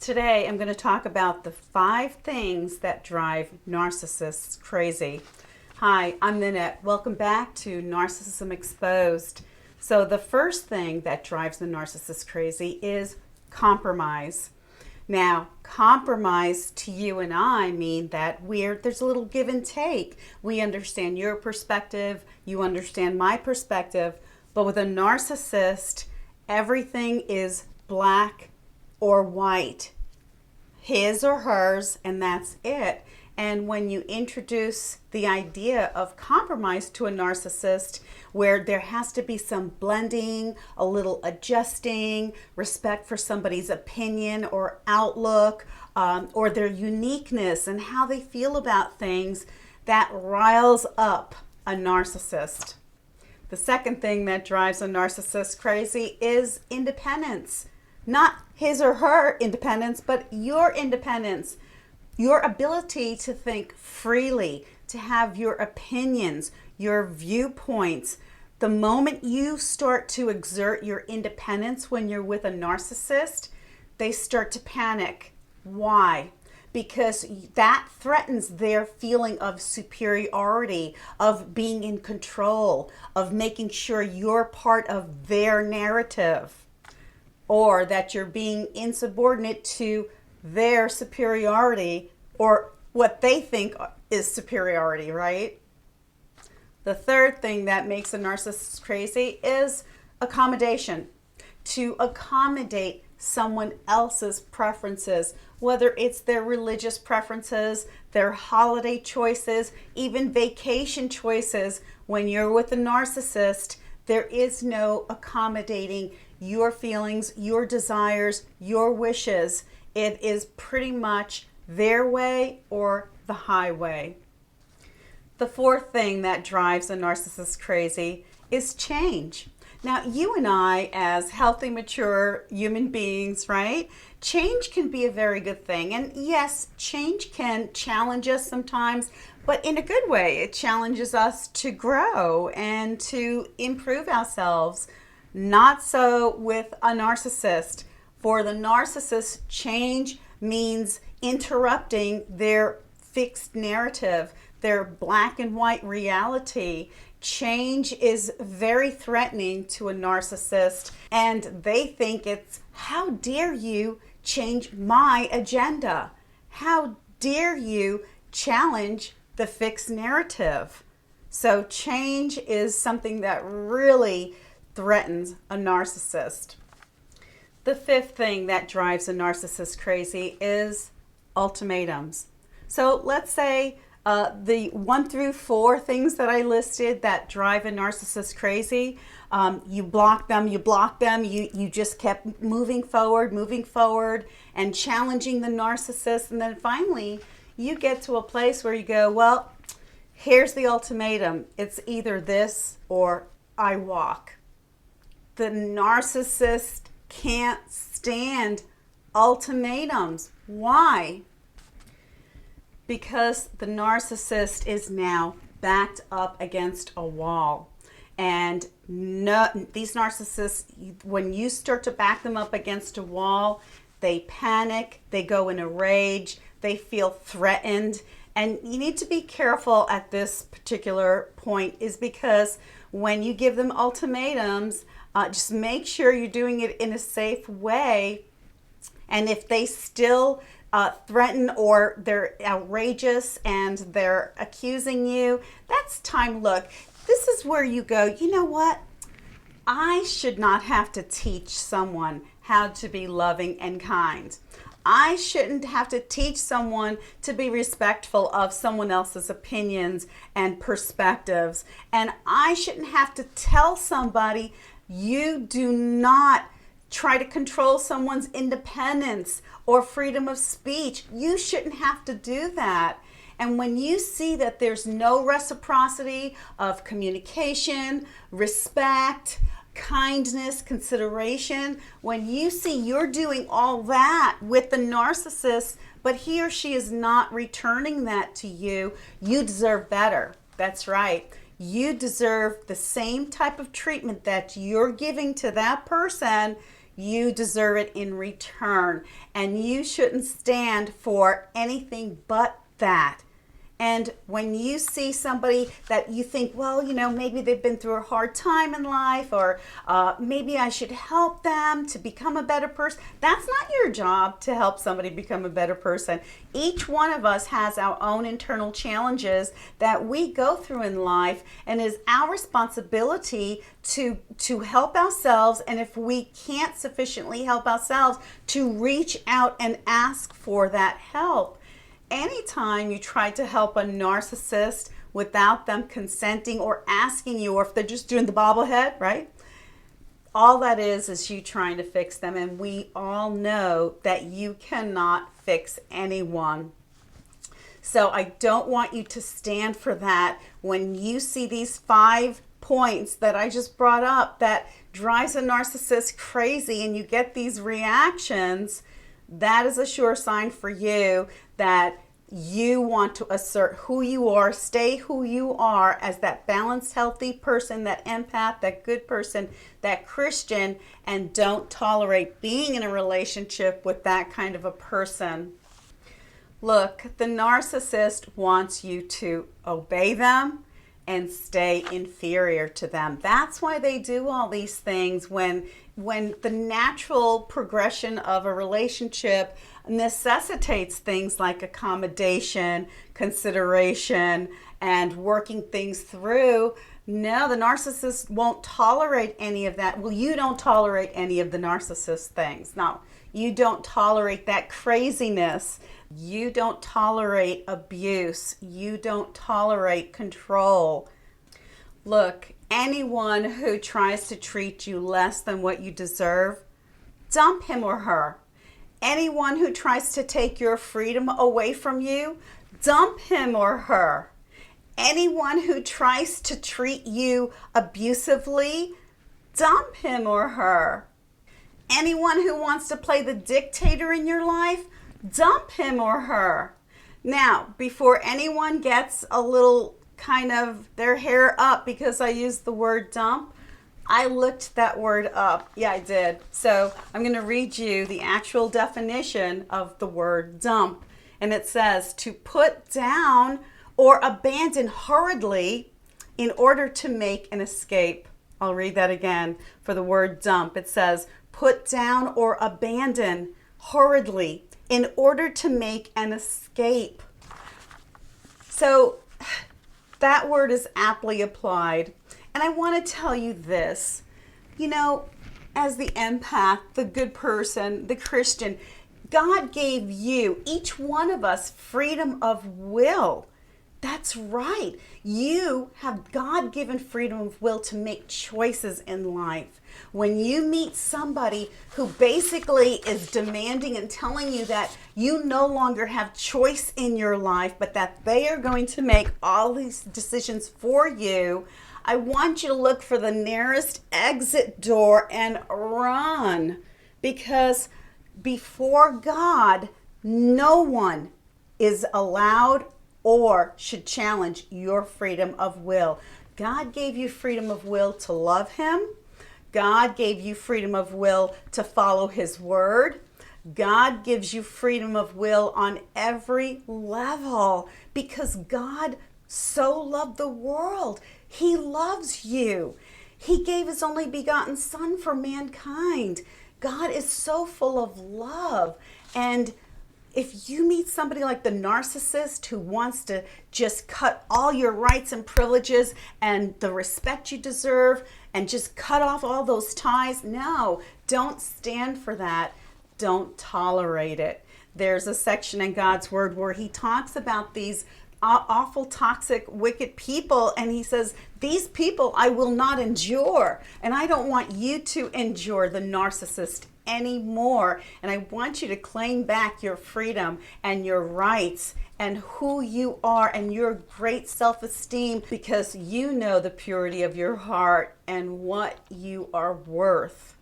Today I'm going to talk about the 5 things that drive narcissists crazy. Hi, I'm Nanette. Welcome back to Narcissism Exposed. So the first thing that drives the narcissist crazy is compromise. Now, compromise to you and I mean that there's a little give and take. We understand your perspective, you understand my perspective, but with a narcissist, everything is black or white, his or hers, and that's it. And when you introduce the idea of compromise to a narcissist, where there has to be some blending, a little adjusting, respect for somebody's opinion or outlook, or their uniqueness and how they feel about things, that riles up a narcissist. The second thing that drives a narcissist crazy is independence. Not his or her independence, but your independence. Your ability to think freely, to have your opinions, your viewpoints. The moment you start to exert your independence when you're with a narcissist, they start to panic. Why? Because that threatens their feeling of superiority, of being in control, of making sure you're part of their narrative, or that you're being insubordinate to their superiority or what they think is superiority, right? The third thing that makes a narcissist crazy is accommodation. To accommodate someone else's preferences, whether it's their religious preferences, their holiday choices, even vacation choices. When you're with a narcissist, there is no accommodating your feelings, your desires, your wishes. It is pretty much their way or the highway. The fourth thing that drives a narcissist crazy is change. Now, you and I, as healthy, mature human beings, right? Change can be a very good thing. And yes, change can challenge us sometimes, but in a good way. It challenges us to grow and to improve ourselves. Not so with a narcissist. For the narcissist, change means interrupting their fixed narrative, their black and white reality. Change is very threatening to a narcissist, and they think it's, how dare you change my agenda? How dare you challenge the fixed narrative? So change is something that really threatens a narcissist. The fifth thing that drives a narcissist crazy is ultimatums. So let's say the 1 through 4 things that I listed that drive a narcissist crazy, you block them, you just kept moving forward and challenging the narcissist. And then finally, you get to a place where you go, well, here's the ultimatum. It's either this or I walk. The narcissist can't stand ultimatums. Why? Because the narcissist is now backed up against a wall. And these narcissists, when you start to back them up against a wall, they panic, they go in a rage, they feel threatened. And you need to be careful at this particular point, is because when you give them ultimatums, just make sure you're doing it in a safe way. And if they still threaten or they're outrageous and they're accusing you, that's time. Look, this is where you go, you know what? I should not have to teach someone how to be loving and kind. I shouldn't have to teach someone to be respectful of someone else's opinions and perspectives. And I shouldn't have to tell somebody, you do not try to control someone's independence or freedom of speech. You shouldn't have to do that. And when you see that there's no reciprocity of communication, respect, kindness, consideration, when you see you're doing all that with the narcissist, but he or she is not returning that to you, you deserve better. That's right. You deserve the same type of treatment that you're giving to that person. you deserve it in return. And you shouldn't stand for anything but that. And when you see somebody that you think, well, maybe they've been through a hard time in life, or maybe I should help them to become a better person. That's not your job to help somebody become a better person. Each one of us has our own internal challenges that we go through in life, and it's our responsibility to help ourselves. And if we can't sufficiently help ourselves, to reach out and ask for that help. Anytime you try to help a narcissist without them consenting or asking you, or if they're just doing the bobblehead, right? All that is you trying to fix them. And we all know that you cannot fix anyone. So I don't want you to stand for that. When you see these 5 points that I just brought up that drives a narcissist crazy and you get these reactions, that is a sure sign for you that you want to assert who you are, stay who you are as that balanced, healthy person, that empath, that good person, that Christian, and don't tolerate being in a relationship with that kind of a person. Look, the narcissist wants you to obey them and stay inferior to them. That's why they do all these things when the natural progression of a relationship necessitates things like accommodation, consideration, and working things through. No, the narcissist won't tolerate any of that. Well, you don't tolerate any of the narcissist things. No, you don't tolerate that craziness. You don't tolerate abuse. You don't tolerate control. Look, anyone who tries to treat you less than what you deserve, dump him or her. Anyone who tries to take your freedom away from you, dump him or her. Anyone who tries to treat you abusively, dump him or her. Anyone who wants to play the dictator in your life, dump him or her. Now, before anyone gets a little kind of their hair up because I used the word dump, I looked that word up. Yeah, I did. So I'm going to read you the actual definition of the word dump. And it says to put down or abandon hurriedly in order to make an escape. I'll read that again for the word dump. It says put down or abandon hurriedly in order to make an escape. So that word is aptly applied. And I want to tell you this, as the empath, the good person, the Christian, God gave you, each one of us, freedom of will. That's right. You have God-given freedom of will to make choices in life. When you meet somebody who basically is demanding and telling you that you no longer have choice in your life, but that they are going to make all these decisions for you, I want you to look for the nearest exit door and run. Because before God, no one is allowed or should challenge your freedom of will. God gave you freedom of will to love Him. God gave you freedom of will to follow His word. God gives you freedom of will on every level because God so loved the world. He loves you. He gave His only begotten Son for mankind. God is so full of love. And if you meet somebody like the narcissist who wants to just cut all your rights and privileges and the respect you deserve and just cut off all those ties, no, don't stand for that. Don't tolerate it. There's a section in God's Word where He talks about these awful, toxic, wicked people, and He says, these people I will not endure, and I don't want you to endure the narcissist anymore. And I want you to claim back your freedom and your rights and who you are and your great self-esteem, because you know the purity of your heart and what you are worth.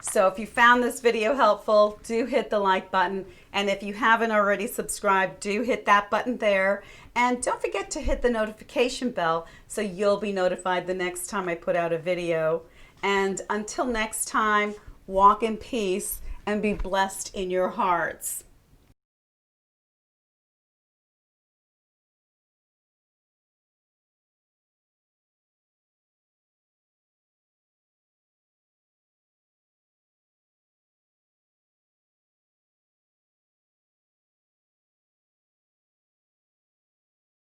So if you found this video helpful, do hit the like button. And if you haven't already subscribed, do hit that button there. And don't forget to hit the notification bell so you'll be notified the next time I put out a video. And until next time, walk in peace, and be blessed in your hearts.